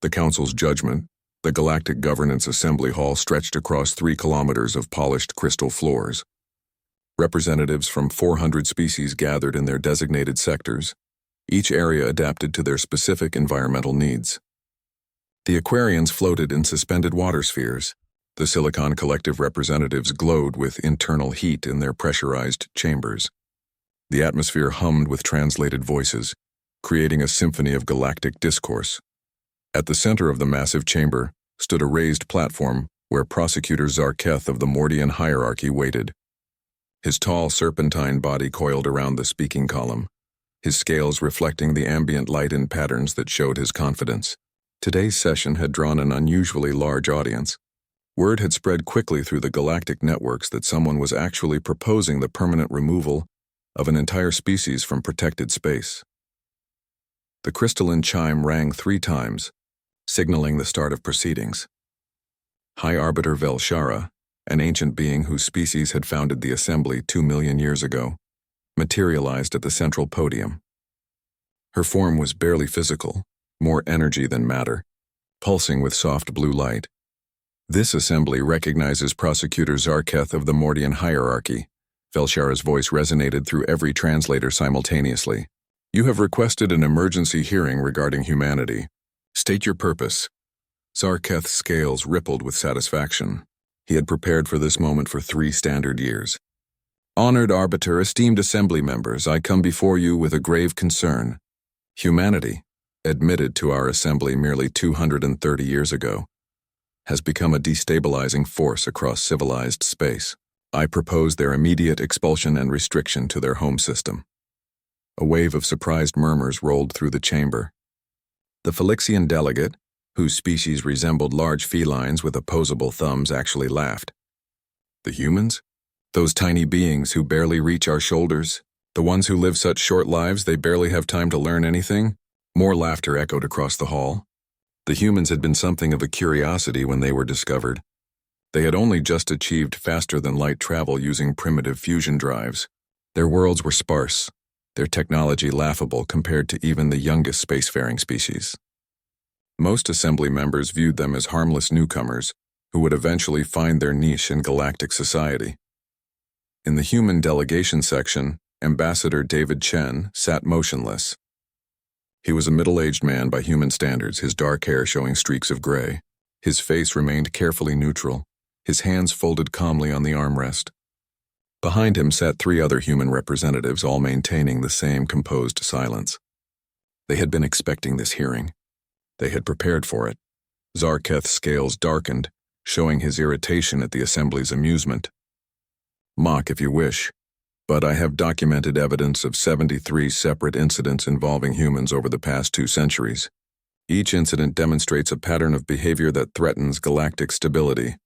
The Council's judgment, the Galactic Governance Assembly Hall stretched across 3 kilometers of polished crystal floors. Representatives from 400 species gathered in their designated sectors, each area adapted to their specific environmental needs. The Aquarians floated in suspended water spheres. The Silicon Collective representatives glowed with internal heat in their pressurized chambers. The atmosphere hummed with translated voices, creating a symphony of galactic discourse. At the center of the massive chamber stood a raised platform where Prosecutor Zarketh of the Mordian hierarchy waited. His tall serpentine body coiled around the speaking column, his scales reflecting the ambient light in patterns that showed his confidence. Today's session had drawn an unusually large audience. Word had spread quickly through the galactic networks that someone was actually proposing the permanent removal of an entire species from protected space. The crystalline chime rang 3 times, signaling the start of proceedings. High Arbiter Velshara, an ancient being whose species had founded the Assembly 2 million years ago, materialized at the central podium. Her form was barely physical, more energy than matter, pulsing with soft blue light. This assembly recognizes Prosecutor Zarketh of the Mordian hierarchy. Velshara's voice resonated through every translator simultaneously. You have requested an emergency hearing regarding humanity. State your purpose. Zarketh's scales rippled with satisfaction. He had prepared for this moment for 3 standard years. Honored Arbiter, esteemed assembly members, I come before you with a grave concern. Humanity, admitted to our assembly merely 230 years ago, has become a destabilizing force across civilized space. I propose their immediate expulsion and restriction to their home system. A wave of surprised murmurs rolled through the chamber. The Felixian delegate, whose species resembled large felines with opposable thumbs, actually laughed. The humans? Those tiny beings who barely reach our shoulders? The ones who live such short lives they barely have time to learn anything? More laughter echoed across the hall. The humans had been something of a curiosity when they were discovered. They had only just achieved faster-than-light travel using primitive fusion drives. Their worlds were sparse, their technology laughable compared to even the youngest spacefaring species. Most assembly members viewed them as harmless newcomers who would eventually find their niche in galactic society. In the human delegation section, Ambassador David Chen sat motionless. He was a middle-aged man by human standards, his dark hair showing streaks of gray. His face remained carefully neutral, his hands folded calmly on the armrest. Behind him sat 3 other human representatives, all maintaining the same composed silence. They had been expecting this hearing. They had prepared for it. Zarketh's scales darkened, showing his irritation at the assembly's amusement. Mock if you wish, but I have documented evidence of 73 separate incidents involving humans over the past 2 centuries. Each incident demonstrates a pattern of behavior that threatens galactic stability.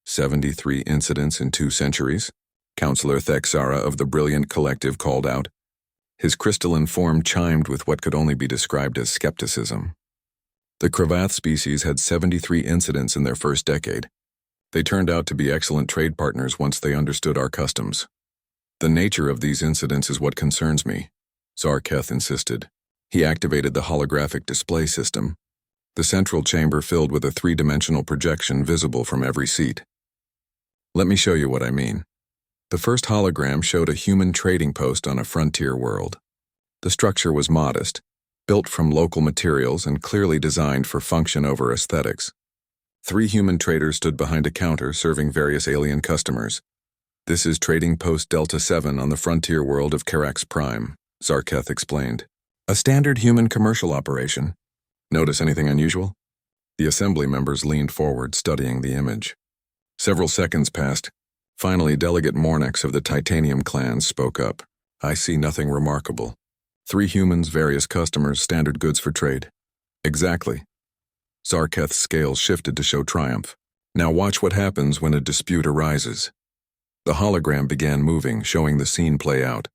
73 incidents in 2 centuries? Counselor Thexara of the Brilliant Collective called out. His crystalline form chimed with what could only be described as skepticism. The Cravath species had 73 incidents in their first decade. They turned out to be excellent trade partners once they understood our customs. The nature of these incidents is what concerns me, Zarketh insisted. He activated the holographic display system, the central chamber filled with a 3-dimensional projection visible from every seat. Let me show you what I mean. The first hologram showed a human trading post on a frontier world. The structure was modest, built from local materials and clearly designed for function over aesthetics. 3 human traders stood behind a counter serving various alien customers. This is Trading Post Delta 7 on the frontier world of Carax Prime, Zarketh explained. A standard human commercial operation. Notice anything unusual? The assembly members leaned forward, studying the image. Several seconds passed. Finally, Delegate Mornex of the Titanium clans spoke up. I see nothing remarkable. 3 humans, various customers, standard goods for trade. Exactly. Zarketh's scales shifted to show triumph. Now watch what happens when a dispute arises. The hologram began moving, showing the scene play out.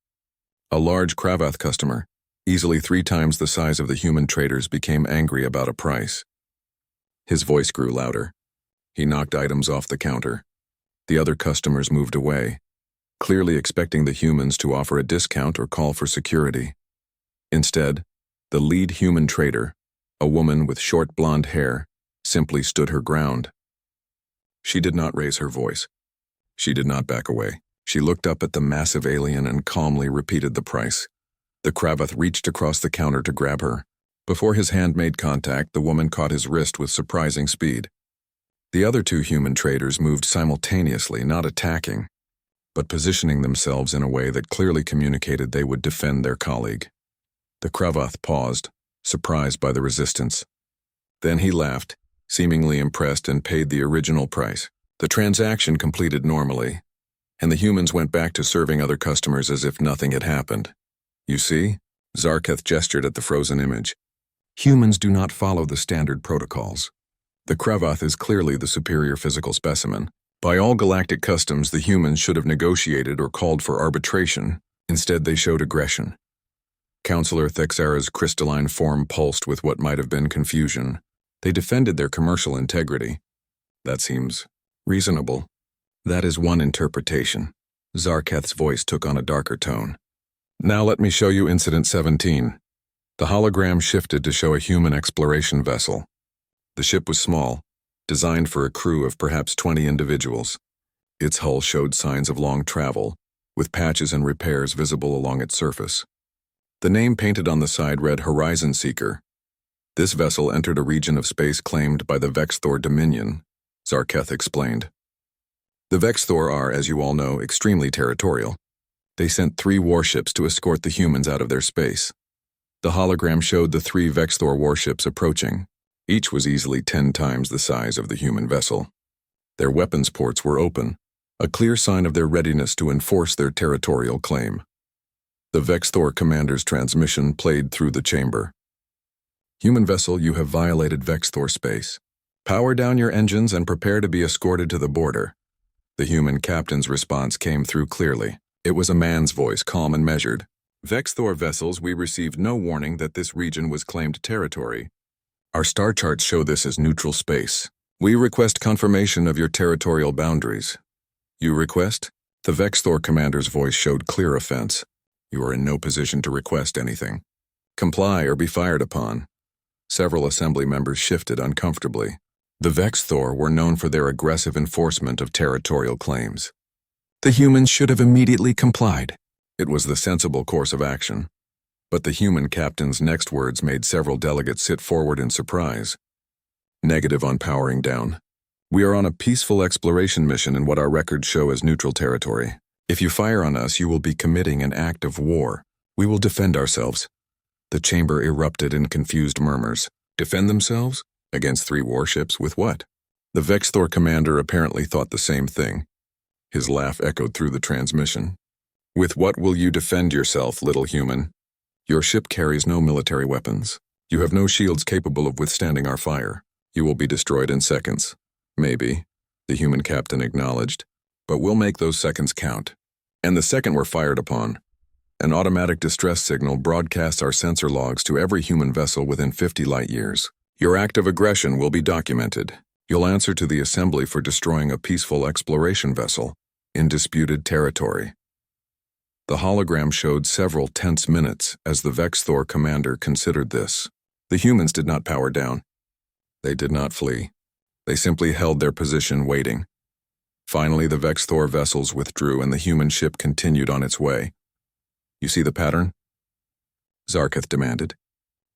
A large Cravath customer, easily 3 times the size of the human traders, became angry about a price. His voice grew louder. He knocked items off the counter. The other customers moved away, clearly expecting the humans to offer a discount or call for security. Instead, the lead human trader, A woman with short blonde hair simply stood her ground. She did not raise her voice. She did not back away. She looked up at the massive alien and calmly repeated the price. The Cravath reached across the counter to grab her. Before his hand made contact, the woman caught his wrist with surprising speed. The other two human traders moved simultaneously, not attacking, but positioning themselves in a way that clearly communicated they would defend their colleague. The Cravath paused, surprised by the resistance. Then he laughed, seemingly impressed, and paid the original price. The transaction completed normally, and the humans went back to serving other customers as if nothing had happened. You see? Zarketh gestured at the frozen image. Humans do not follow the standard protocols. The Cravath is clearly the superior physical specimen. By all galactic customs, the humans should have negotiated or called for arbitration. Instead, they showed aggression. Counselor Thexara's crystalline form pulsed with what might have been confusion. They defended their commercial integrity. That seems reasonable. That is one interpretation. Zarketh's voice took on a darker tone. Now let me show you Incident 17. The hologram shifted to show a human exploration vessel. The ship was small, designed for a crew of perhaps 20 individuals. Its hull showed signs of long travel, with patches and repairs visible along its surface. The name painted on the side read Horizon Seeker. This vessel entered a region of space claimed by the Vexthor Dominion, Zarketh explained. The Vexthor are, as you all know, extremely territorial. They sent 3 warships to escort the humans out of their space. The hologram showed the 3 Vexthor warships approaching. Each was easily 10 times the size of the human vessel. Their weapons ports were open, a clear sign of their readiness to enforce their territorial claim. The Vexthor commander's transmission played through the chamber. Human vessel, you have violated Vexthor space. Power down your engines and prepare to be escorted to the border. The human captain's response came through clearly. It was a man's voice, calm and measured. Vexthor vessels, we received no warning that this region was claimed territory. Our star charts show this as neutral space. We request confirmation of your territorial boundaries. You request? The Vexthor commander's voice showed clear offense. You are in no position to request anything. Comply or be fired upon. Several assembly members shifted uncomfortably. The Vexthor were known for their aggressive enforcement of territorial claims. The humans should have immediately complied. It was the sensible course of action. But the human captain's next words made several delegates sit forward in surprise. Negative on powering down. We are on a peaceful exploration mission in what our records show as neutral territory. If you fire on us, you will be committing an act of war. We will defend ourselves. The chamber erupted in confused murmurs. Defend themselves? Against 3 warships? With what? The Vexthor commander apparently thought the same thing. His laugh echoed through the transmission. With what will you defend yourself, little human? Your ship carries no military weapons. You have no shields capable of withstanding our fire. You will be destroyed in seconds. Maybe, the human captain acknowledged, but we'll make those seconds count. And the second we're fired upon, an automatic distress signal broadcasts our sensor logs to every human vessel within 50 light years. Your act of aggression will be documented. You'll answer to the assembly for destroying a peaceful exploration vessel in disputed territory. The hologram showed several tense minutes as the Vexthor commander considered this. The humans did not power down. They did not flee. They simply held their position waiting. Finally, the Vexthor vessels withdrew and the human ship continued on its way. You see the pattern? Zarketh demanded.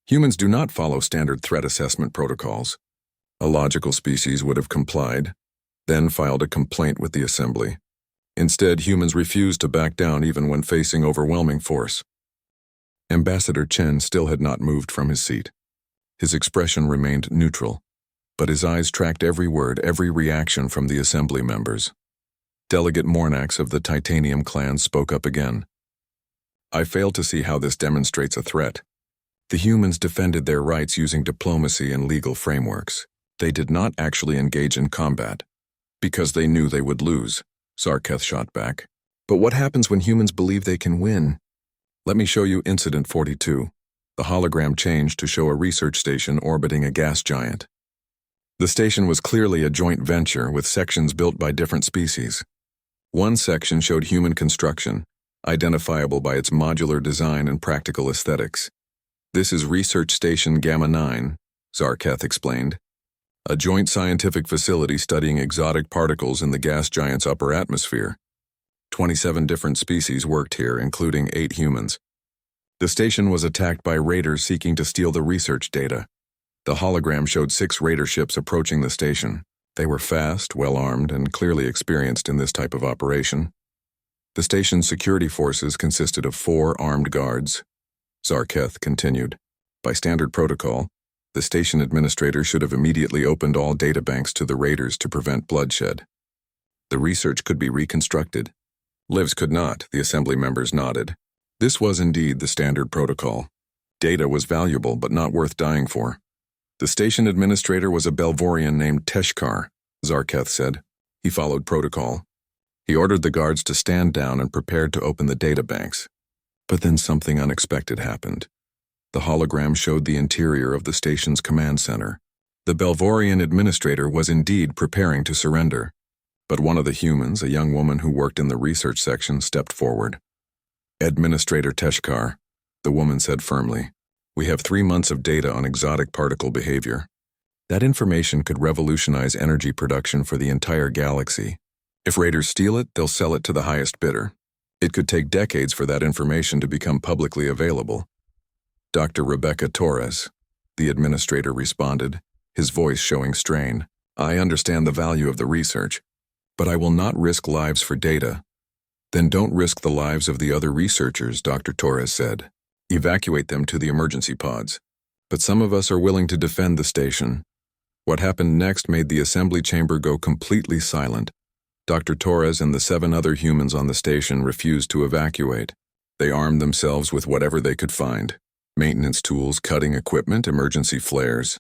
Humans do not follow standard threat assessment protocols. A logical species would have complied, then filed a complaint with the assembly. Instead, humans refused to back down even when facing overwhelming force. Ambassador Chen still had not moved from his seat. His expression remained neutral, but his eyes tracked every word, every reaction from the assembly members. Delegate Mornax of the Titanium clan spoke up again. I fail to see how this demonstrates a threat. The humans defended their rights using diplomacy and legal frameworks. They did not actually engage in combat, because they knew they would lose. Zarketh shot back. But what happens when humans believe they can win? Let me show you Incident 42. The hologram changed to show a research station orbiting a gas giant. The station was clearly a joint venture with sections built by different species. One section showed human construction, identifiable by its modular design and practical aesthetics. This is Research Station Gamma 9, Zarketh explained. A joint scientific facility studying exotic particles in the gas giant's upper atmosphere. 27 different species worked here, including 8 humans. The station was attacked by raiders seeking to steal the research data. The hologram showed 6 raider ships approaching the station. They were fast, well-armed, and clearly experienced in this type of operation. The station's security forces consisted of 4 armed guards. Zarketh continued. By standard protocol, the station administrator should have immediately opened all databanks to the raiders to prevent bloodshed. The research could be reconstructed. Lives could not, the assembly members nodded. This was indeed the standard protocol. Data was valuable but not worth dying for. The station administrator was a Belvorian named Teshkar, Zarketh said. He followed protocol. He ordered the guards to stand down and prepared to open the databanks. But then something unexpected happened. The hologram showed the interior of the station's command center. The Belvorian administrator was indeed preparing to surrender. But one of the humans, a young woman who worked in the research section, stepped forward. Administrator Teshkar, the woman said firmly, we have 3 months of data on exotic particle behavior. That information could revolutionize energy production for the entire galaxy. If raiders steal it, they'll sell it to the highest bidder. It could take decades for that information to become publicly available. Dr. Rebecca Torres, the administrator responded, his voice showing strain. I understand the value of the research, but I will not risk lives for data. Then don't risk the lives of the other researchers, Dr. Torres said. Evacuate them to the emergency pods. But some of us are willing to defend the station. What happened next made the assembly chamber go completely silent. Dr. Torres and the 7 other humans on the station refused to evacuate. They armed themselves with whatever they could find. Maintenance tools, cutting equipment, emergency flares.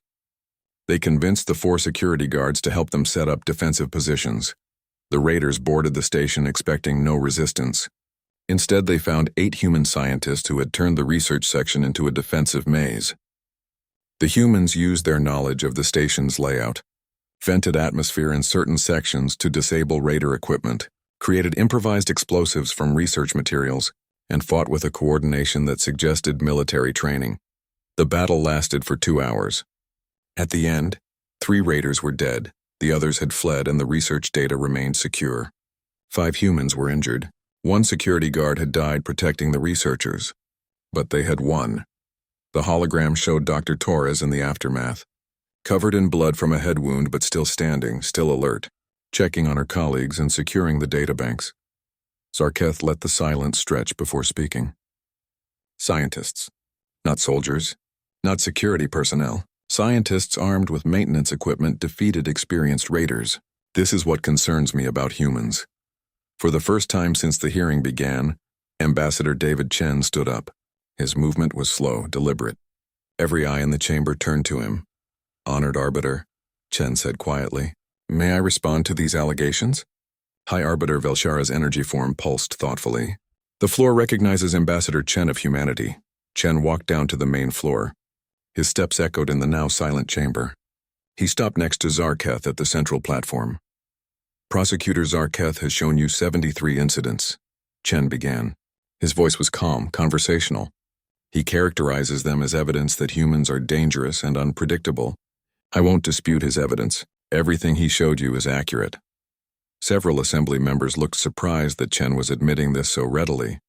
They convinced the 4 security guards to help them set up defensive positions. The raiders boarded the station expecting no resistance. Instead, they found 8 human scientists who had turned the research section into a defensive maze. The humans used their knowledge of the station's layout, vented atmosphere in certain sections to disable raider equipment, created improvised explosives from research materials, and fought with a coordination that suggested military training. The battle lasted for 2 hours. At the end, 3 raiders were dead, the others had fled, and the research data remained secure. 5 humans were injured. 1 security guard had died protecting the researchers. But they had won. The hologram showed Dr. Torres in the aftermath, covered in blood from a head wound but still standing, still alert, checking on her colleagues and securing the databanks. Zarketh let the silence stretch before speaking. Scientists. Not soldiers. Not security personnel. Scientists armed with maintenance equipment defeated experienced raiders. This is what concerns me about humans. For the first time since the hearing began, Ambassador David Chen stood up. His movement was slow, deliberate. Every eye in the chamber turned to him. Honored Arbiter, Chen said quietly, may I respond to these allegations? High Arbiter Velshara's energy form pulsed thoughtfully. The floor recognizes Ambassador Chen of humanity. Chen walked down to the main floor. His steps echoed in the now silent chamber. He stopped next to Zarketh at the central platform. Prosecutor Zarketh has shown you 73 incidents, Chen began. His voice was calm, conversational. He characterizes them as evidence that humans are dangerous and unpredictable. I won't dispute his evidence. Everything he showed you is accurate. Several assembly members looked surprised that Chen was admitting this so readily.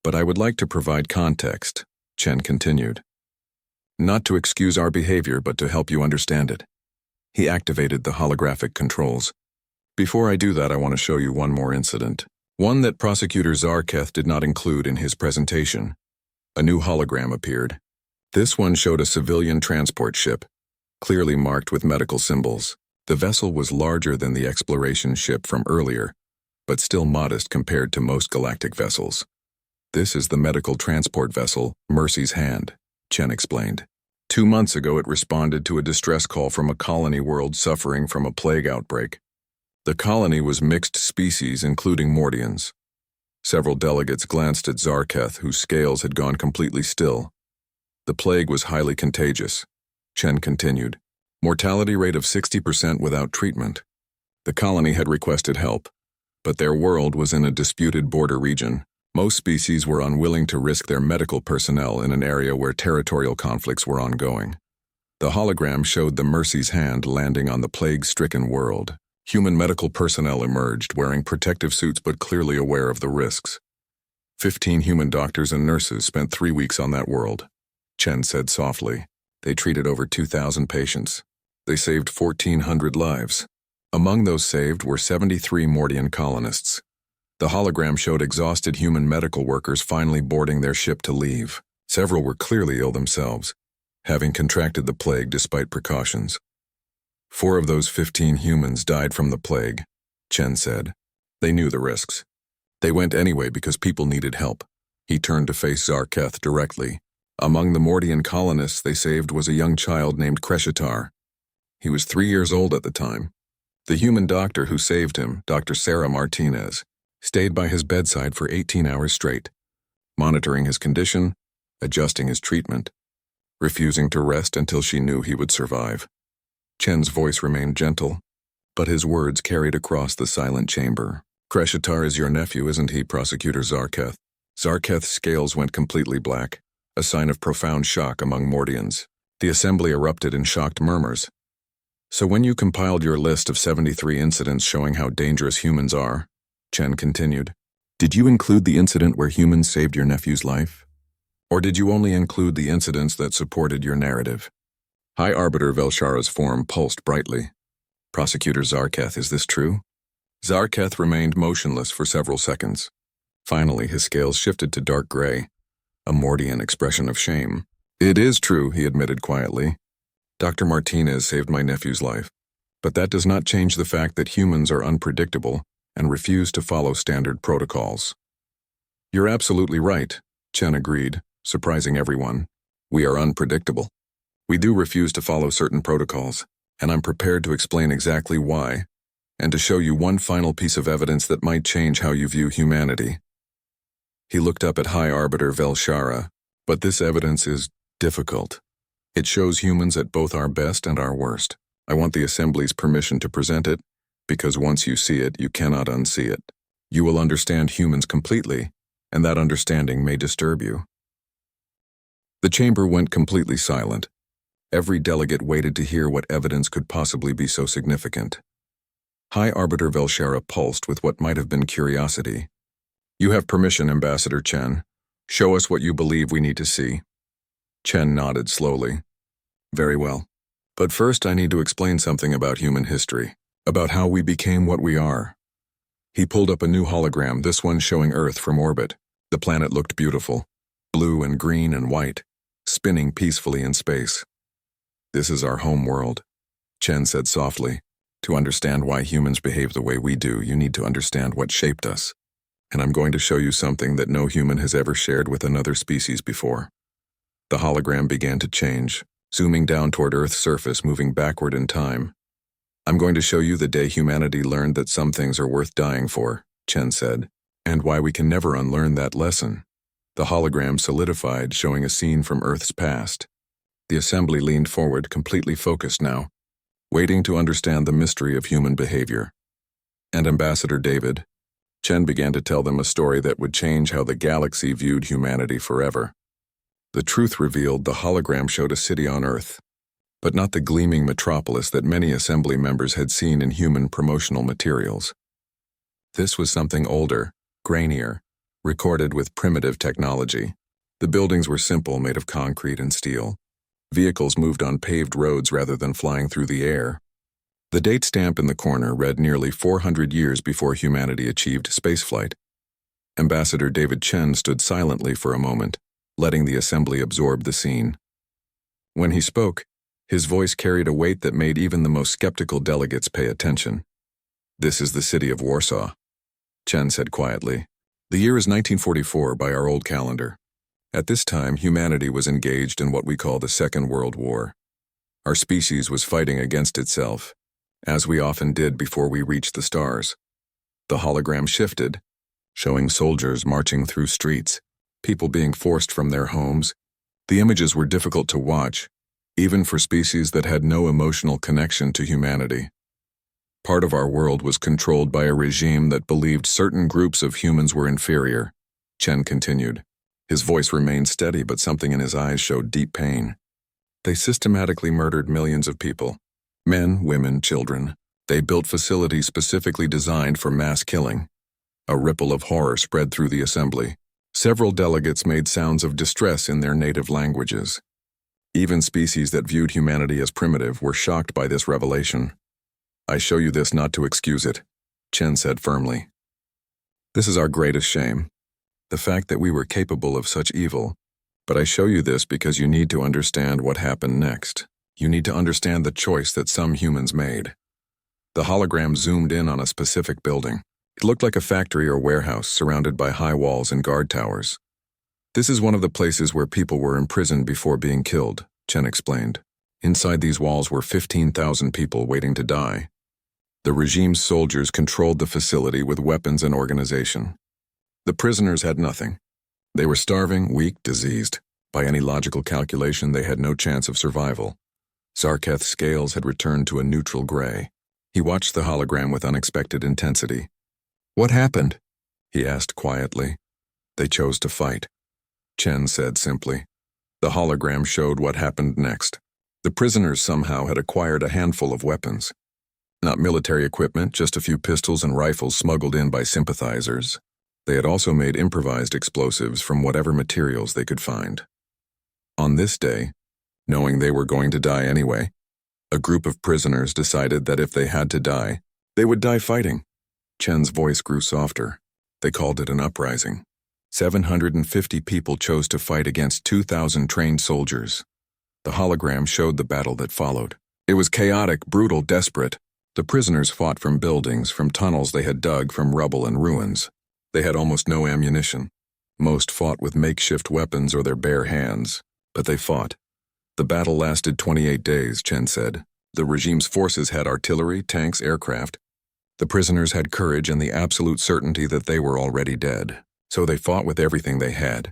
But I would like to provide context, Chen continued. Not to excuse our behavior, but to help you understand it. He activated the holographic controls. Before I do that, I want to show you one more incident. One that Prosecutor Zarketh did not include in his presentation. A new hologram appeared. This one showed a civilian transport ship, clearly marked with medical symbols. The vessel was larger than the exploration ship from earlier, but still modest compared to most galactic vessels. This is the medical transport vessel, Mercy's Hand, Chen explained. 2 months ago, it responded to a distress call from a colony world suffering from a plague outbreak. The colony was mixed species, including Mordians. Several delegates glanced at Zarketh, whose scales had gone completely still. The plague was highly contagious, Chen continued. Mortality rate of 60% without treatment. The colony had requested help, but their world was in a disputed border region. Most species were unwilling to risk their medical personnel in an area where territorial conflicts were ongoing. The hologram showed the Mercy's hand landing on the plague-stricken world. Human medical personnel emerged, wearing protective suits but clearly aware of the risks. 15 human doctors and nurses spent 3 weeks on that world, Chen said softly. They treated over 2,000 patients. They saved 1,400 lives. Among those saved were 73 Mordian colonists. The hologram showed exhausted human medical workers finally boarding their ship to leave. Several were clearly ill themselves, having contracted the plague despite precautions. 4 of those 15 humans died from the plague, Chen said. They knew the risks. They went anyway because people needed help. He turned to face Zarketh directly. Among the Mordian colonists they saved was a young child named Kreshitar. He was 3 years old at the time. The human doctor who saved him, Dr. Sarah Martinez, stayed by his bedside for 18 hours straight, monitoring his condition, adjusting his treatment, refusing to rest until she knew he would survive. Chen's voice remained gentle, but his words carried across the silent chamber. Kreshitar is your nephew, isn't he, Prosecutor Zarketh? Zarketh's scales went completely black, a sign of profound shock among Mordians. The assembly erupted in shocked murmurs. So when you compiled your list of 73 incidents showing how dangerous humans are, Chen continued, did you include the incident where humans saved your nephew's life? Or did you only include the incidents that supported your narrative? High Arbiter Velshara's form pulsed brightly. Prosecutor Zarketh, is this true? Zarketh remained motionless for several seconds. Finally, his scales shifted to dark gray, a Mordian expression of shame. It is true, he admitted quietly. Dr. Martinez saved my nephew's life. But that does not change the fact that humans are unpredictable and refuse to follow standard protocols. You're absolutely right, Chen agreed, surprising everyone. We are unpredictable. We do refuse to follow certain protocols, and I'm prepared to explain exactly why, and to show you one final piece of evidence that might change how you view humanity. He looked up at High Arbiter Velshara, but this evidence is difficult. It shows humans at both our best and our worst. I want the Assembly's permission to present it, because once you see it, you cannot unsee it. You will understand humans completely, and that understanding may disturb you. The chamber went completely silent. Every delegate waited to hear what evidence could possibly be so significant. High Arbiter Velshara pulsed with what might have been curiosity. You have permission, Ambassador Chen. Show us what you believe we need to see. Chen nodded slowly. Very well. But first I need to explain something about human history, about how we became what we are. He pulled up a new hologram, this one showing Earth from orbit. The planet looked beautiful, blue and green and white, spinning peacefully in space. This is our home world, Chen said softly. To understand why humans behave the way we do, you need to understand what shaped us. And I'm going to show you something that no human has ever shared with another species before. The hologram began to change, zooming down toward Earth's surface, moving backward in time. I'm going to show you the day humanity learned that some things are worth dying for, Chen said, and why we can never unlearn that lesson. The hologram solidified, showing a scene from Earth's past. The assembly leaned forward, completely focused now, waiting to understand the mystery of human behavior. And Ambassador David, Chen began to tell them a story that would change how the galaxy viewed humanity forever. The truth revealed, the hologram showed a city on Earth, but not the gleaming metropolis that many assembly members had seen in human promotional materials. This was something older, grainier, recorded with primitive technology. The buildings were simple, made of concrete and steel. Vehicles moved on paved roads rather than flying through the air. The date stamp in the corner read nearly 400 years before humanity achieved spaceflight. Ambassador David Chen stood silently for a moment, letting the assembly absorb the scene. When he spoke, his voice carried a weight that made even the most skeptical delegates pay attention. This is the city of Warsaw, Chen said quietly. The year is 1944 by our old calendar. At this time, humanity was engaged in what we call the Second World War. Our species was fighting against itself, as we often did before we reached the stars. The hologram shifted, showing soldiers marching through streets, people being forced from their homes. The images were difficult to watch, even for species that had no emotional connection to humanity. Part of our world was controlled by a regime that believed certain groups of humans were inferior, Chen continued. His voice remained steady, but something in his eyes showed deep pain. They systematically murdered millions of people. Men, women, children. They built facilities specifically designed for mass killing. A ripple of horror spread through the assembly. Several delegates made sounds of distress in their native languages. Even species that viewed humanity as primitive were shocked by this revelation. "I show you this not to excuse it," Chen said firmly. "This is our greatest shame, the fact that we were capable of such evil. But I show you this because you need to understand what happened next. You need to understand the choice that some humans made." The hologram zoomed in on a specific building. It looked like a factory or warehouse surrounded by high walls and guard towers. "This is one of the places where people were imprisoned before being killed," Chen explained. "Inside these walls were 15,000 people waiting to die. The regime's soldiers controlled the facility with weapons and organization. The prisoners had nothing. They were starving, weak, diseased. By any logical calculation, they had no chance of survival." Zarketh's scales had returned to a neutral gray. He watched the hologram with unexpected intensity. "What happened?" he asked quietly. "They chose to fight," Chen said simply. The hologram showed what happened next. The prisoners somehow had acquired a handful of weapons. Not military equipment, just a few pistols and rifles smuggled in by sympathizers. They had also made improvised explosives from whatever materials they could find. On this day, knowing they were going to die anyway, a group of prisoners decided that if they had to die, they would die fighting. Chen's voice grew softer. They called it an uprising. 750 people chose to fight against 2,000 trained soldiers. The hologram showed the battle that followed. It was chaotic, brutal, desperate. The prisoners fought from buildings, from tunnels they had dug, from rubble and ruins. They had almost no ammunition. Most fought with makeshift weapons or their bare hands. But they fought. The battle lasted 28 days, Chen said. The regime's forces had artillery, tanks, aircraft. The prisoners had courage and the absolute certainty that they were already dead. So they fought with everything they had.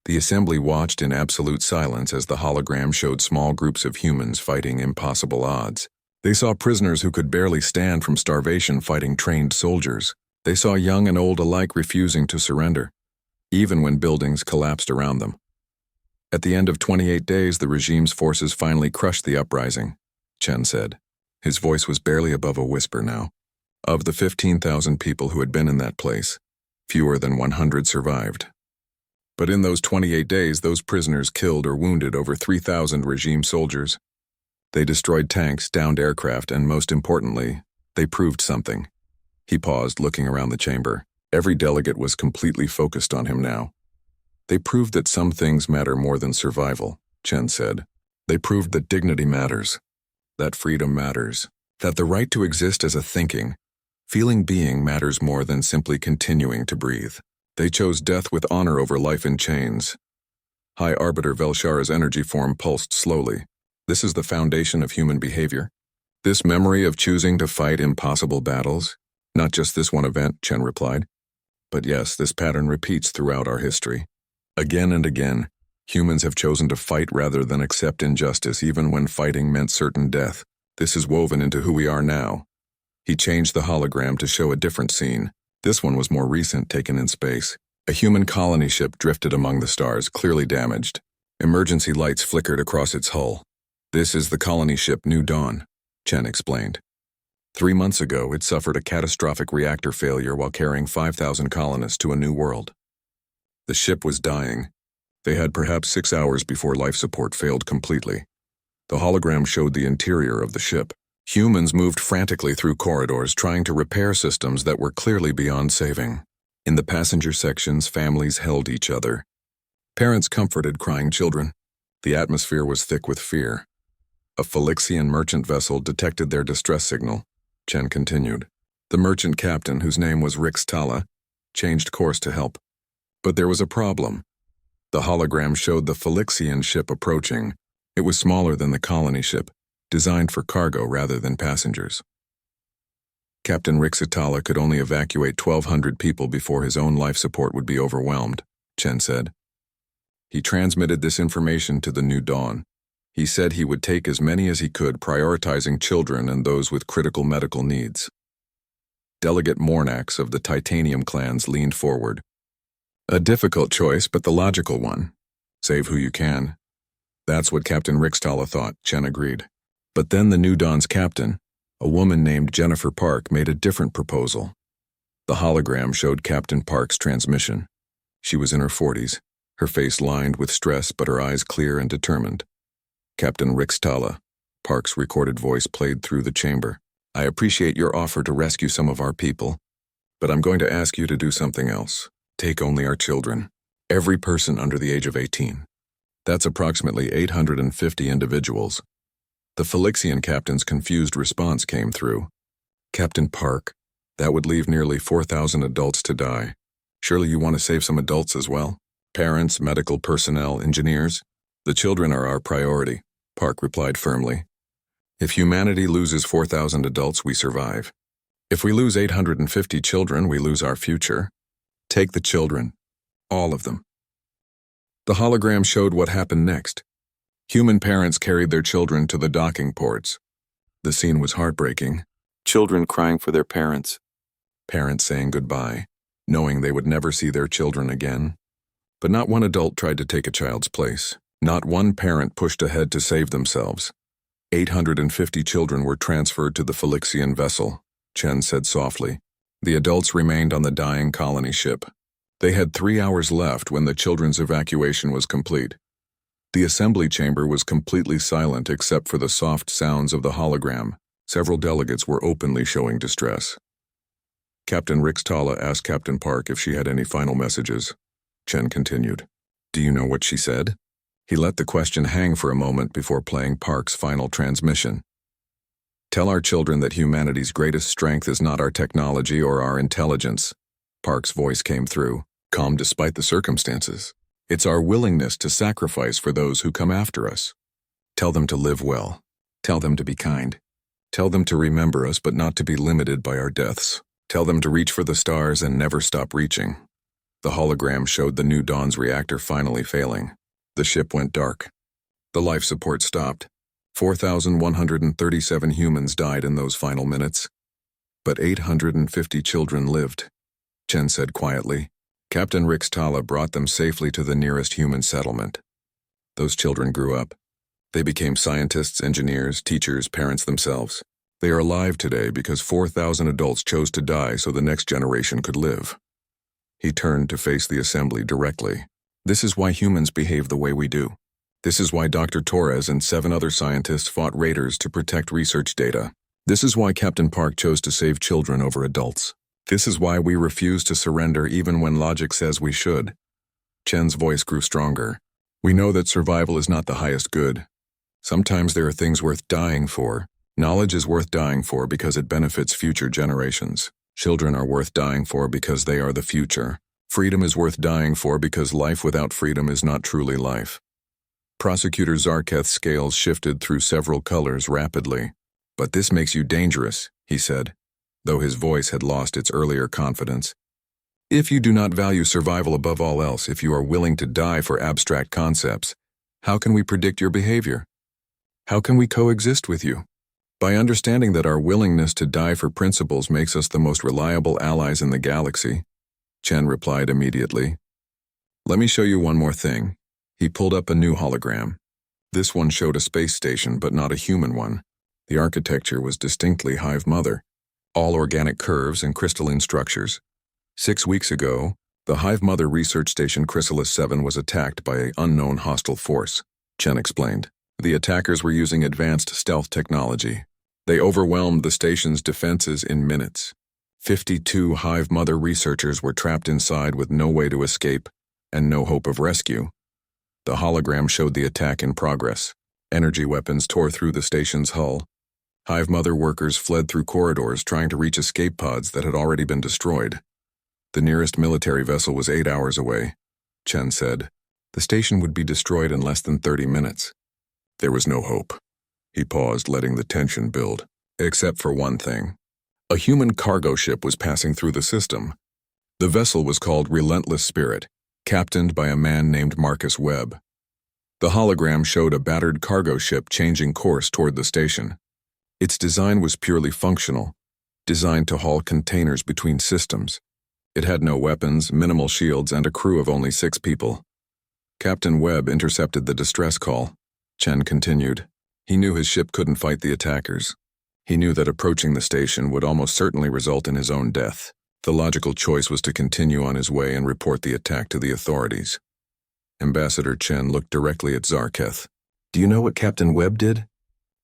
The assembly watched in absolute silence as the hologram showed small groups of humans fighting impossible odds. They saw prisoners who could barely stand from starvation fighting trained soldiers. They saw young and old alike refusing to surrender, even when buildings collapsed around them. At the end of 28 days, the regime's forces finally crushed the uprising, Chen said. His voice was barely above a whisper now. Of the 15,000 people who had been in that place, fewer than 100 survived. But in those 28 days, those prisoners killed or wounded over 3,000 regime soldiers. They destroyed tanks, downed aircraft, and most importantly, they proved something. He paused, looking around the chamber. Every delegate was completely focused on him now. They proved that some things matter more than survival, Chen said. They proved that dignity matters, that freedom matters, that the right to exist as a thinking, feeling being matters more than simply continuing to breathe. They chose death with honor over life in chains. High Arbiter Velshara's energy form pulsed slowly. This is the foundation of human behavior. This memory of choosing to fight impossible battles. Not just this one event, Chen replied. But yes, this pattern repeats throughout our history. Again and again, humans have chosen to fight rather than accept injustice, even when fighting meant certain death. This is woven into who we are now. He changed the hologram to show a different scene. This one was more recent, taken in space. A human colony ship drifted among the stars, clearly damaged. Emergency lights flickered across its hull. This is the colony ship New Dawn, Chen explained. 3 months ago, it suffered a catastrophic reactor failure while carrying 5,000 colonists to a new world. The ship was dying. They had perhaps 6 hours before life support failed completely. The hologram showed the interior of the ship. Humans moved frantically through corridors trying to repair systems that were clearly beyond saving. In the passenger sections, families held each other. Parents comforted crying children. The atmosphere was thick with fear. A Phylixian merchant vessel detected their distress signal, Chen continued. The merchant captain, whose name was Rix Tala, changed course to help. But there was a problem. The hologram showed the Phylixian ship approaching. It was smaller than the colony ship, designed for cargo rather than passengers. Captain Rixitala could only evacuate 1,200 people before his own life support would be overwhelmed, Chen said. He transmitted this information to the New Dawn. He said he would take as many as he could, prioritizing children and those with critical medical needs. Delegate Mornax of the Titanium clans leaned forward. A difficult choice, but the logical one. Save who you can. That's what Captain Rixtala thought, Chen agreed. But then the New Dawn's captain, a woman named Jennifer Park, made a different proposal. The hologram showed Captain Park's transmission. She was in her 40s, her face lined with stress but her eyes clear and determined. Captain Rixtala, Park's recorded voice played through the chamber. I appreciate your offer to rescue some of our people, but I'm going to ask you to do something else. Take only our children. Every person under the age of 18. That's approximately 850 individuals. The Felixian captain's confused response came through. Captain Park, that would leave nearly 4,000 adults to die. Surely you want to save some adults as well? Parents, medical personnel, engineers? The children are our priority, Park replied firmly. If humanity loses 4,000 adults, we survive. If we lose 850 children, we lose our future. Take the children. All of them. The hologram showed what happened next. Human parents carried their children to the docking ports. The scene was heartbreaking. Children crying for their parents. Parents saying goodbye, knowing they would never see their children again. But not one adult tried to take a child's place. Not one parent pushed ahead to save themselves. 850 children were transferred to the Felixian vessel, Chen said softly. The adults remained on the dying colony ship. They had 3 hours left when the children's evacuation was complete. The assembly chamber was completely silent except for the soft sounds of the hologram. Several delegates were openly showing distress. Captain Rixtala asked Captain Park if she had any final messages. Chen continued. Do you know what she said? He let the question hang for a moment before playing Park's final transmission. Tell our children that humanity's greatest strength is not our technology or our intelligence. Park's voice came through, calm despite the circumstances. It's our willingness to sacrifice for those who come after us. Tell them to live well. Tell them to be kind. Tell them to remember us but not to be limited by our deaths. Tell them to reach for the stars and never stop reaching. The hologram showed the New Dawn's reactor finally failing. The ship went dark. The life support stopped. 4,137 humans died in those final minutes. But 850 children lived, Chen said quietly. Captain Rixtala brought them safely to the nearest human settlement. Those children grew up. They became scientists, engineers, teachers, parents themselves. They are alive today because 4,000 adults chose to die so the next generation could live. He turned to face the assembly directly. This is why humans behave the way we do. This is why Dr. Torres and 7 other scientists fought raiders to protect research data. This is why Captain Park chose to save children over adults. This is why we refuse to surrender even when logic says we should. Chen's voice grew stronger. We know that survival is not the highest good. Sometimes there are things worth dying for. Knowledge is worth dying for because it benefits future generations. Children are worth dying for because they are the future. Freedom is worth dying for because life without freedom is not truly life. Prosecutor Zarketh's scales shifted through several colors rapidly. But this makes you dangerous, he said, though his voice had lost its earlier confidence. If you do not value survival above all else, if you are willing to die for abstract concepts, how can we predict your behavior? How can we coexist with you? By understanding that our willingness to die for principles makes us the most reliable allies in the galaxy, Chen replied immediately. Let me show you one more thing. He pulled up a new hologram. This one showed a space station, but not a human one. The architecture was distinctly Hive Mother, all organic curves and crystalline structures. 6 weeks ago, the Hive Mother research station Chrysalis 7 was attacked by an unknown hostile force, Chen explained. The attackers were using advanced stealth technology. They overwhelmed the station's defenses in minutes. 52 Hive Mother researchers were trapped inside with no way to escape and no hope of rescue. The hologram showed the attack in progress. Energy weapons tore through the station's hull. Hive Mother workers fled through corridors trying to reach escape pods that had already been destroyed. The nearest military vessel was 8 hours away, Chen said. The station would be destroyed in less than 30 minutes. There was no hope. He paused, letting the tension build. Except for one thing. A human cargo ship was passing through the system. The vessel was called Relentless Spirit, captained by a man named Marcus Webb. The hologram showed a battered cargo ship changing course toward the station. Its design was purely functional, designed to haul containers between systems. It had no weapons, minimal shields, and a crew of only 6 people. Captain Webb intercepted the distress call. Chen continued. He knew his ship couldn't fight the attackers. He knew that approaching the station would almost certainly result in his own death. The logical choice was to continue on his way and report the attack to the authorities. Ambassador Chen looked directly at Zarketh. Do you know what Captain Webb did?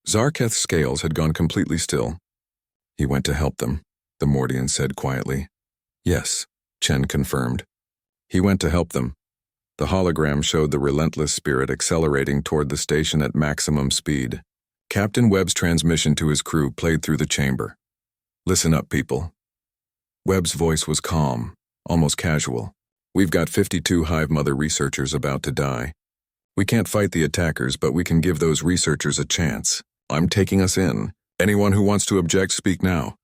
Zarketh's scales had gone completely still. He went to help them, the Mordian said quietly. Yes, Chen confirmed. He went to help them. The hologram showed the relentless spirit accelerating toward the station at maximum speed. Captain Webb's transmission to his crew played through the chamber. Listen up, people. Webb's voice was calm, almost casual. We've got 52 Hive Mother researchers about to die. We can't fight the attackers, but we can give those researchers a chance. I'm taking us in. Anyone who wants to object, speak now.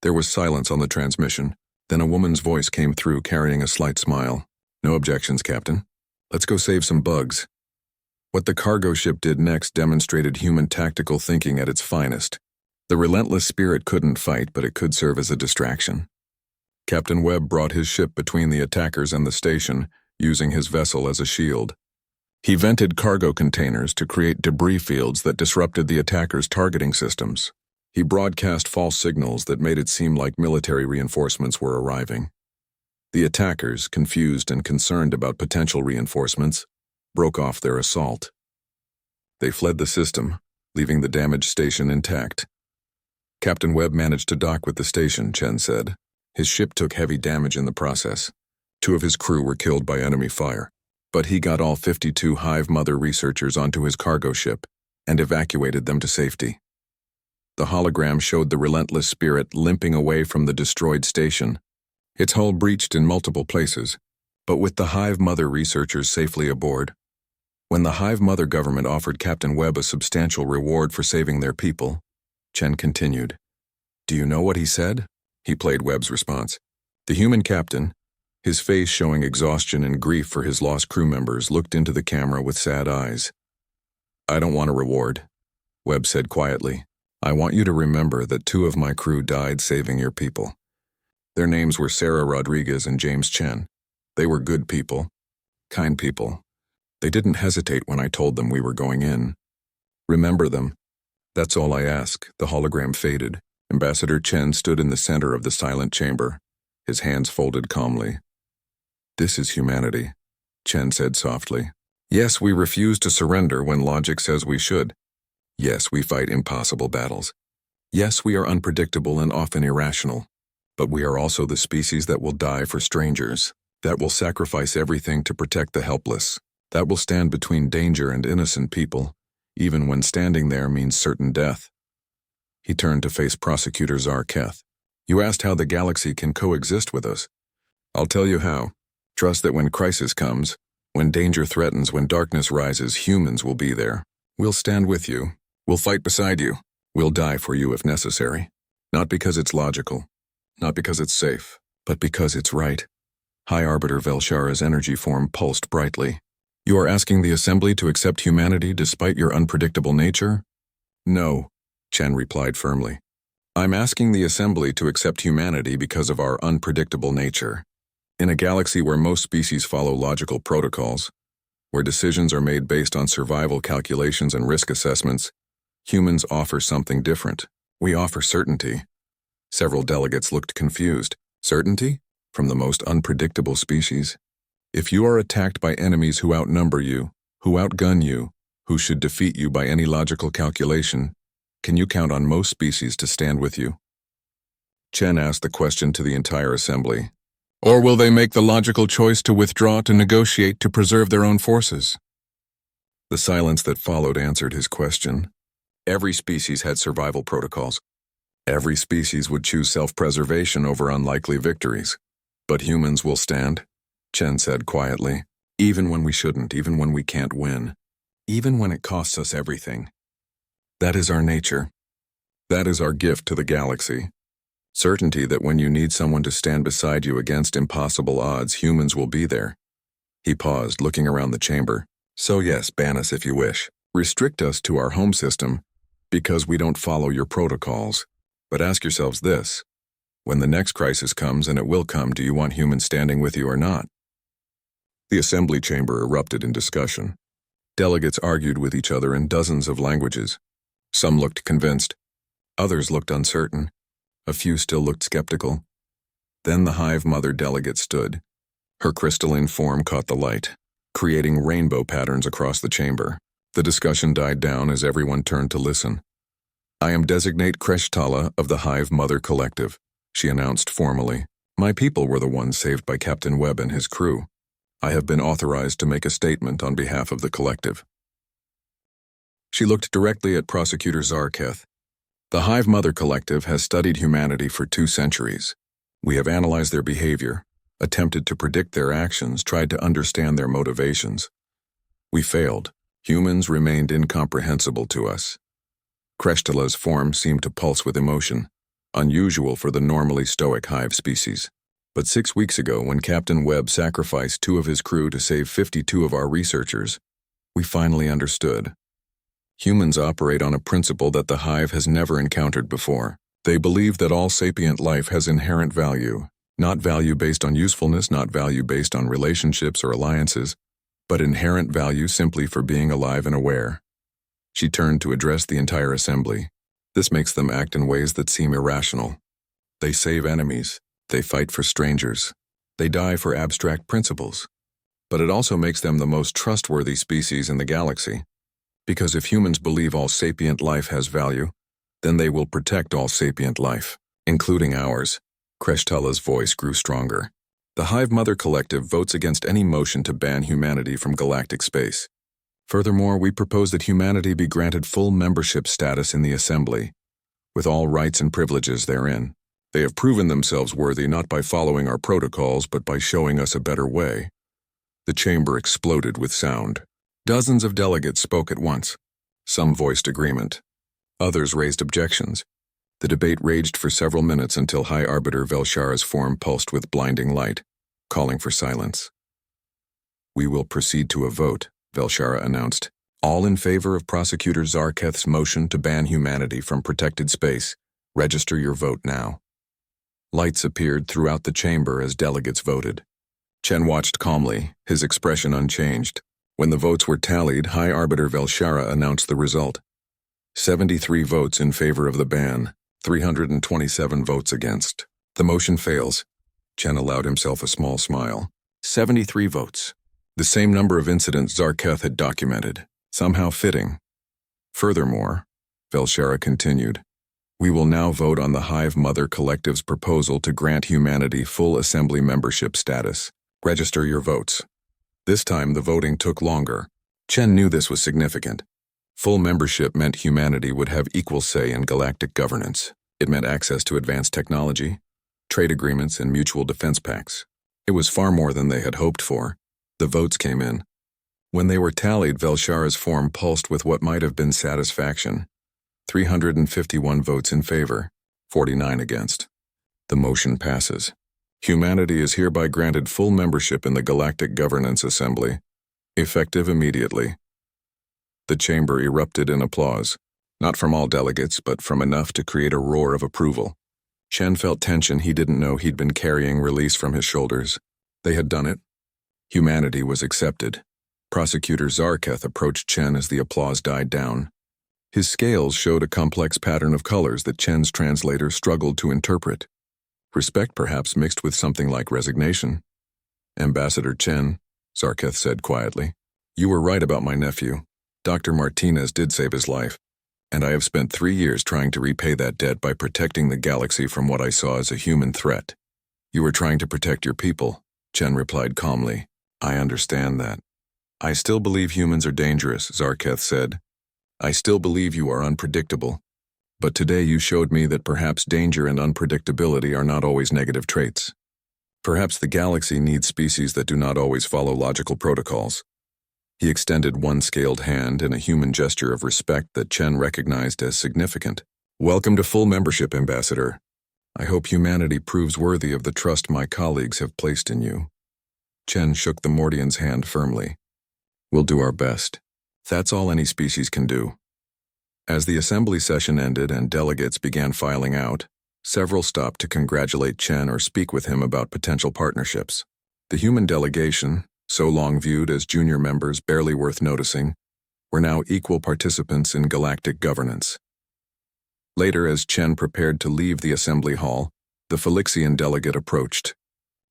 There was silence on the transmission. Then a woman's voice came through carrying a slight smile. No objections, Captain. Let's go save some bugs. What the cargo ship did next demonstrated human tactical thinking at its finest. The relentless spirit couldn't fight, but it could serve as a distraction. Captain Webb brought his ship between the attackers and the station, using his vessel as a shield. He vented cargo containers to create debris fields that disrupted the attackers' targeting systems. He broadcast false signals that made it seem like military reinforcements were arriving. The attackers, confused and concerned about potential reinforcements, broke off their assault. They fled the system, leaving the damaged station intact. Captain Webb managed to dock with the station, Chen said. His ship took heavy damage in the process. 2 of his crew were killed by enemy fire, but he got all 52 Hive Mother researchers onto his cargo ship and evacuated them to safety. The hologram showed the relentless spirit limping away from the destroyed station. Its hull breached in multiple places, but with the Hive Mother researchers safely aboard. When the Hive Mother government offered Captain Webb a substantial reward for saving their people, Chen continued. Do you know what he said? He played Webb's response. The human captain, his face showing exhaustion and grief for his lost crew members, looked into the camera with sad eyes. I don't want a reward, Webb said quietly. I want you to remember that 2 of my crew died saving your people. Their names were Sarah Rodriguez and James Chen. They were good people, kind people. They didn't hesitate when I told them we were going in. Remember them. That's all I ask. The hologram faded. Ambassador Chen stood in the center of the silent chamber, his hands folded calmly. This is humanity, Chen said softly. Yes, we refuse to surrender when logic says we should. Yes, we fight impossible battles. Yes, we are unpredictable and often irrational. But we are also the species that will die for strangers, that will sacrifice everything to protect the helpless, that will stand between danger and innocent people, even when standing there means certain death. He turned to face Prosecutor Zarketh. You asked how the galaxy can coexist with us. I'll tell you how. Trust that when crisis comes, when danger threatens, when darkness rises, humans will be there. We'll stand with you. We'll fight beside you. We'll die for you if necessary. Not because it's logical. Not because it's safe, but because it's right. High Arbiter Velshara's energy form pulsed brightly. You are asking the Assembly to accept humanity despite your unpredictable nature? No, Chen replied firmly. I'm asking the Assembly to accept humanity because of our unpredictable nature. In a galaxy where most species follow logical protocols, where decisions are made based on survival calculations and risk assessments, humans offer something different. We offer certainty. Several delegates looked confused. Certainty? From the most unpredictable species? If you are attacked by enemies who outnumber you, who outgun you, who should defeat you by any logical calculation, can you count on most species to stand with you? Chen asked the question to the entire assembly. Or will they make the logical choice to withdraw to negotiate to preserve their own forces? The silence that followed answered his question. Every species had survival protocols. Every species would choose self-preservation over unlikely victories. But humans will stand, Chen said quietly, even when we shouldn't, even when we can't win, even when it costs us everything. That is our nature. That is our gift to the galaxy. Certainty that when you need someone to stand beside you against impossible odds, humans will be there. He paused, looking around the chamber. So yes, ban us if you wish. Restrict us to our home system because we don't follow your protocols. But ask yourselves this. When the next crisis comes, and it will come, do you want humans standing with you or not? The assembly chamber erupted in discussion. Delegates argued with each other in dozens of languages. Some looked convinced. Others looked uncertain. A few still looked skeptical. Then the Hive Mother delegate stood. Her crystalline form caught the light, creating rainbow patterns across the chamber. The discussion died down as everyone turned to listen. "I am designate Krishtala of the Hive Mother Collective," she announced formally. "My people were the ones saved by Captain Webb and his crew. I have been authorized to make a statement on behalf of the collective." She looked directly at Prosecutor Zarketh. "The Hive Mother Collective has studied humanity for 2 centuries. We have analyzed their behavior, attempted to predict their actions, tried to understand their motivations. We failed. Humans remained incomprehensible to us." Krishtala's form seemed to pulse with emotion, unusual for the normally stoic hive species. "But 6 weeks ago, when Captain Webb sacrificed 2 of his crew to save 52 of our researchers, we finally understood. Humans operate on a principle that the hive has never encountered before. They believe that all sapient life has inherent value, not value based on usefulness, not value based on relationships or alliances, but inherent value simply for being alive and aware." She turned to address the entire assembly. "This makes them act in ways that seem irrational. They save enemies. They fight for strangers. They die for abstract principles. But it also makes them the most trustworthy species in the galaxy. Because if humans believe all sapient life has value, then they will protect all sapient life, including ours." Krishtala's voice grew stronger. "The Hive Mother Collective votes against any motion to ban humanity from galactic space. Furthermore, we propose that humanity be granted full membership status in the Assembly, with all rights and privileges therein. They have proven themselves worthy not by following our protocols, but by showing us a better way." The chamber exploded with sound. Dozens of delegates spoke at once. Some voiced agreement. Others raised objections. The debate raged for several minutes until High Arbiter Velshara's form pulsed with blinding light, calling for silence. "We will proceed to a vote," Velshara announced. "All in favor of Prosecutor Zarketh's motion to ban humanity from protected space, register your vote now." Lights appeared throughout the chamber as delegates voted. Chen watched calmly, his expression unchanged. When the votes were tallied, High Arbiter Velshara announced the result. 73 votes in favor of the ban, 327 votes against. "The motion fails." Chen allowed himself a small smile. 73 votes. The same number of incidents Zarketh had documented, somehow fitting. "Furthermore," Velshara continued, "we will now vote on the Hive Mother Collective's proposal to grant humanity full Assembly membership status. Register your votes." This time the voting took longer. Chen knew this was significant. Full membership meant humanity would have equal say in galactic governance. It meant access to advanced technology, trade agreements, and mutual defense pacts. It was far more than they had hoped for. The votes came in. When they were tallied, Velshara's form pulsed with what might have been satisfaction. 351 votes in favor, 49 against. The motion passes. Humanity is hereby granted full membership in the Galactic Governance Assembly, effective immediately. The chamber erupted in applause, not from all delegates, but from enough to create a roar of approval. Chen felt tension he didn't know he'd been carrying release from his shoulders. They had done it. Humanity was accepted. Prosecutor Zarketh approached Chen as the applause died down. His scales showed a complex pattern of colors that Chen's translator struggled to interpret. Respect perhaps mixed with something like resignation. "Ambassador Chen," Zarketh said quietly, "you were right about my nephew. Dr. Martinez did save his life, and I have spent 3 years trying to repay that debt by protecting the galaxy from what I saw as a human threat." "You were trying to protect your people," Chen replied calmly. "I understand that." "I still believe humans are dangerous," Zarketh said. "I still believe you are unpredictable. But today you showed me that perhaps danger and unpredictability are not always negative traits. Perhaps the galaxy needs species that do not always follow logical protocols." He extended one scaled hand in a human gesture of respect that Chen recognized as significant. "Welcome to full membership, Ambassador. I hope humanity proves worthy of the trust my colleagues have placed in you." Chen shook the Mordian's hand firmly. "We'll do our best. That's all any species can do." As the assembly session ended and delegates began filing out, several stopped to congratulate Chen or speak with him about potential partnerships. The human delegation, so long viewed as junior members barely worth noticing, were now equal participants in galactic governance. Later, as Chen prepared to leave the assembly hall, the Phylixian delegate approached.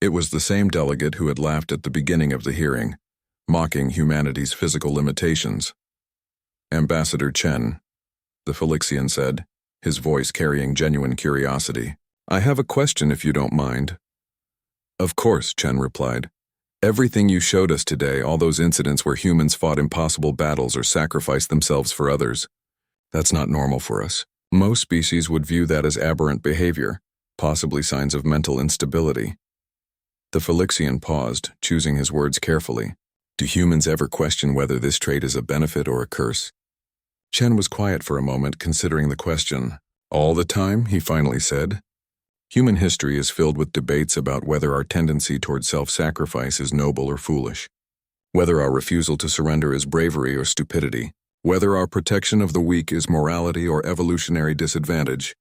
It was the same delegate who had laughed at the beginning of the hearing, mocking humanity's physical limitations. "Ambassador Chen," the Phylixian said, his voice carrying genuine curiosity, "I have a question if you don't mind." "Of course," Chen replied. "Everything you showed us today, all those incidents where humans fought impossible battles or sacrificed themselves for others, that's not normal for us. Most species would view that as aberrant behavior, possibly signs of mental instability." The Phylixian paused, choosing his words carefully. Do humans ever question whether this trait is a benefit or a curse? Chen was quiet for a moment, considering the question. "All the time," he finally said. "Human history is filled with debates about whether our tendency toward self-sacrifice is noble or foolish, whether our refusal to surrender is bravery or stupidity, whether our protection of the weak is morality or evolutionary disadvantage.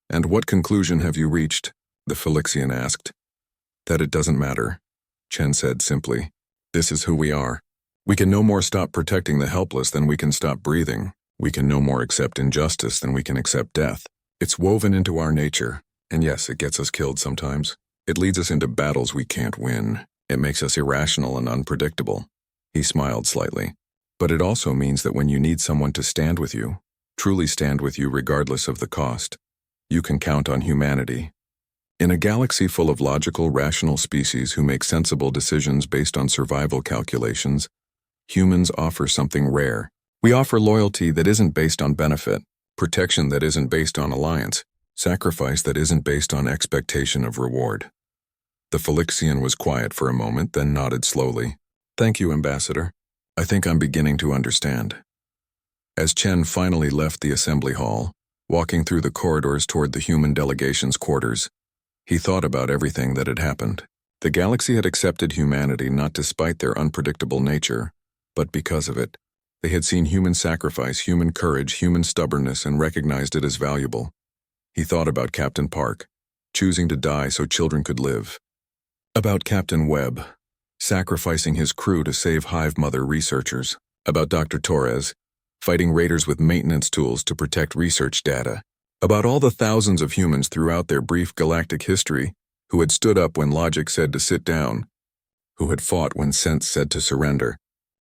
And what conclusion have you reached?" the Phylixian asked. "That it doesn't matter," Chen said simply. "This is who we are. We can no more stop protecting the helpless than we can stop breathing. We can no more accept injustice than we can accept death. It's woven into our nature, and yes, it gets us killed sometimes. It leads us into battles we can't win. It makes us irrational and unpredictable." He smiled slightly. "But it also means that when you need someone to stand with you, truly stand with you regardless of the cost, you can count on humanity. In a galaxy full of logical, rational species who make sensible decisions based on survival calculations, humans offer something rare. We offer loyalty that isn't based on benefit, protection that isn't based on alliance, sacrifice that isn't based on expectation of reward." The Phylixian was quiet for a moment, then nodded slowly. "Thank you, Ambassador. I think I'm beginning to understand." As Chen finally left the assembly hall, walking through the corridors toward the human delegation's quarters, he thought about everything that had happened. The galaxy had accepted humanity not despite their unpredictable nature, but because of it. They had seen human sacrifice, human courage, human stubbornness, and recognized it as valuable. He thought about Captain Park, choosing to die so children could live. About Captain Webb, sacrificing his crew to save Hive Mother researchers. About Dr. Torres, fighting raiders with maintenance tools to protect research data. About all the thousands of humans throughout their brief galactic history who had stood up when logic said to sit down, who had fought when sense said to surrender,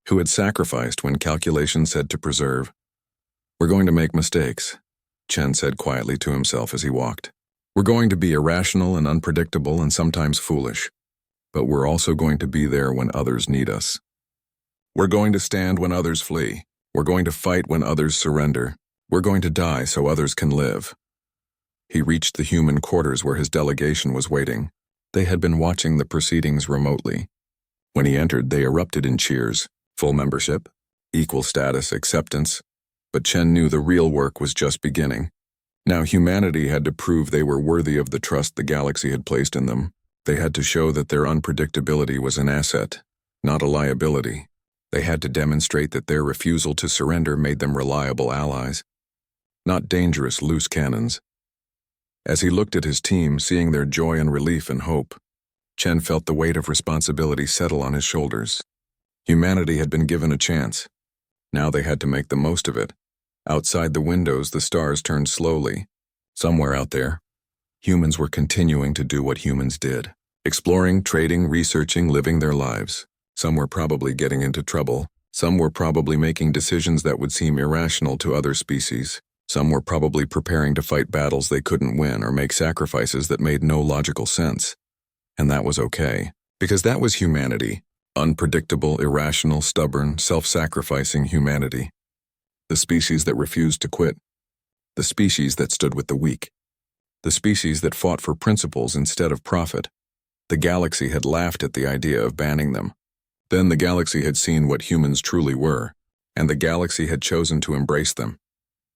who had sacrificed when calculation said to preserve. "We're going to make mistakes," Chen said quietly to himself as he walked. "We're going to be irrational and unpredictable and sometimes foolish, but we're also going to be there when others need us. We're going to stand when others flee. We're going to fight when others surrender. We're going to die so others can live." He reached the human quarters where his delegation was waiting. They had been watching the proceedings remotely. When he entered, they erupted in cheers. Full membership, equal status, acceptance. But Chen knew the real work was just beginning. Now humanity had to prove they were worthy of the trust the galaxy had placed in them. They had to show that their unpredictability was an asset, not a liability. They had to demonstrate that their refusal to surrender made them reliable allies, not dangerous loose cannons. As he looked at his team, seeing their joy and relief and hope, Chen felt the weight of responsibility settle on his shoulders. Humanity had been given a chance. Now they had to make the most of it. Outside the windows, the stars turned slowly. Somewhere out there, humans were continuing to do what humans did. Exploring, trading, researching, living their lives. Some were probably getting into trouble. Some were probably making decisions that would seem irrational to other species. Some were probably preparing to fight battles they couldn't win or make sacrifices that made no logical sense. And that was okay, because that was humanity. Unpredictable, irrational, stubborn, self-sacrificing humanity. The species that refused to quit. The species that stood with the weak. The species that fought for principles instead of profit. The galaxy had laughed at the idea of banning them. Then the galaxy had seen what humans truly were, and the galaxy had chosen to embrace them.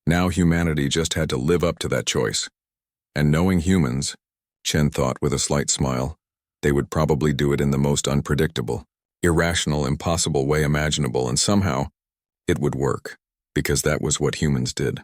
Now humanity just had to live up to that choice. And knowing humans, Chen thought with a slight smile, they would probably do it in the most unpredictable, irrational, impossible way imaginable, and somehow, it would work, because that was what humans did.